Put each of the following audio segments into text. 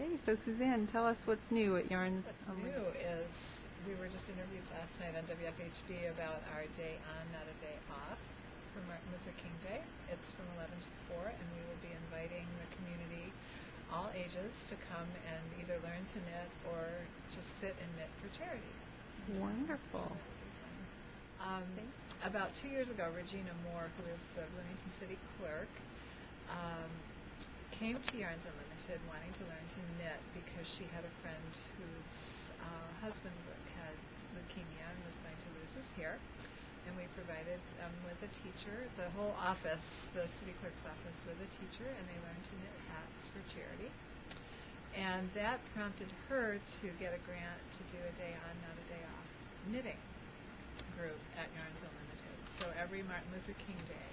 Okay, so Suzanne, tell us what's new at Yarns. What's new is we were just interviewed last night on WFHB about our day on, not a day off for Martin Luther King Day. It's from 11 to 4, and we will be inviting the community, all ages, to come and either learn to knit or just sit and knit for charity. Wonderful. About 2 years ago, Regina Moore, who is the Bloomington City clerk, came to Yarns Unlimited wanting to learn to knit because she had a friend whose husband had leukemia and was going to lose his hair. And we provided with a teacher, the whole office, the city clerk's office, with a teacher, and they learned to knit hats for charity. And that prompted her to get a grant to do a day on, not a day off knitting group at Yarns Unlimited. So every Martin Luther King Day,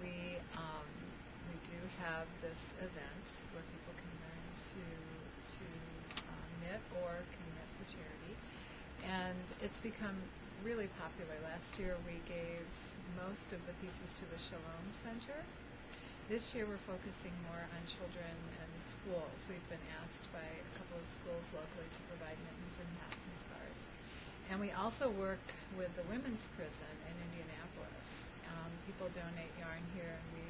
we do have this event where people can learn to knit or can knit for charity. And it's become really popular. Last year we gave most of the pieces to the Shalom Center. This year we're focusing more on children and schools. We've been asked by a couple of schools locally to provide mittens and hats and scarves. And we also work with the women's prison in Indianapolis. People donate yarn here and we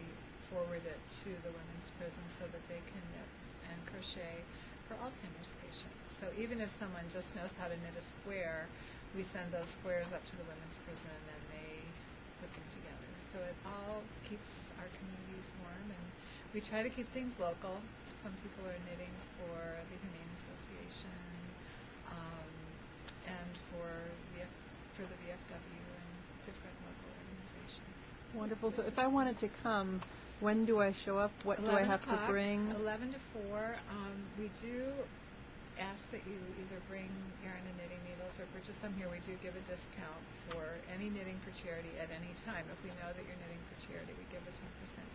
forward it to the women's prison so that they can knit and crochet for Alzheimer's patients. So even if someone just knows how to knit a square, we send those squares up to the women's prison and they put them together. So it all keeps our communities warm, and we try to keep things local. Some people are knitting for the Humane Association and for the VFW and different local organizations. Wonderful. So if I wanted to come, when do I show up? What do I have to bring? 11 to 4. We do ask that you either bring yarn and knitting needles or purchase some here. We do give a discount for any knitting for charity at any time. If we know that you're knitting for charity, we give a 10%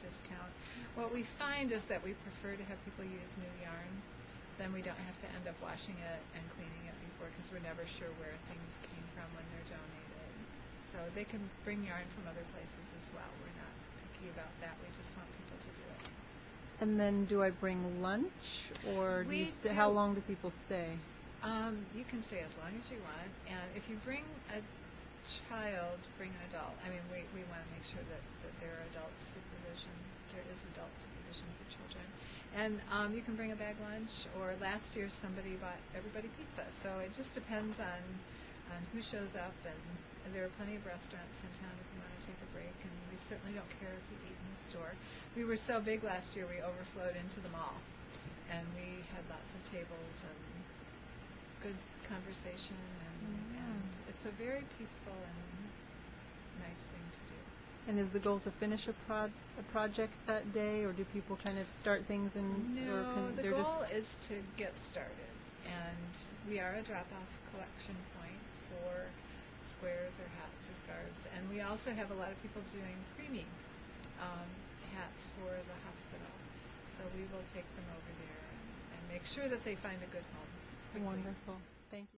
discount. What we find is that we prefer to have people use new yarn. Then we don't have to end up washing it and cleaning it before, because we're never sure where things came from when they're donated. So they can bring yarn from other places as well. We're not picky about that. We just want people to do it. And then do I bring lunch, or how long do people stay? You can stay as long as you want, and if you bring a child, bring an adult. I mean, we want to make sure that there are adult supervision. There is adult supervision for children. And you can bring a bag lunch, or last year somebody bought everybody pizza. So it just depends on who shows up, and there are plenty of restaurants in town if you want to take a break, and we certainly don't care if you eat in the store. We were so big last year we overflowed into the mall, and we had lots of tables and good conversation, and it's a very peaceful and nice thing to do. And is the goal to finish a project that day, or do people kind of start things and the goal is to get started, and we are a drop-off collection point for squares or hats or scarves, and we also have a lot of people doing preemie hats for the hospital, so we will take them over there and make sure that they find a good home quickly. Wonderful. Thank you.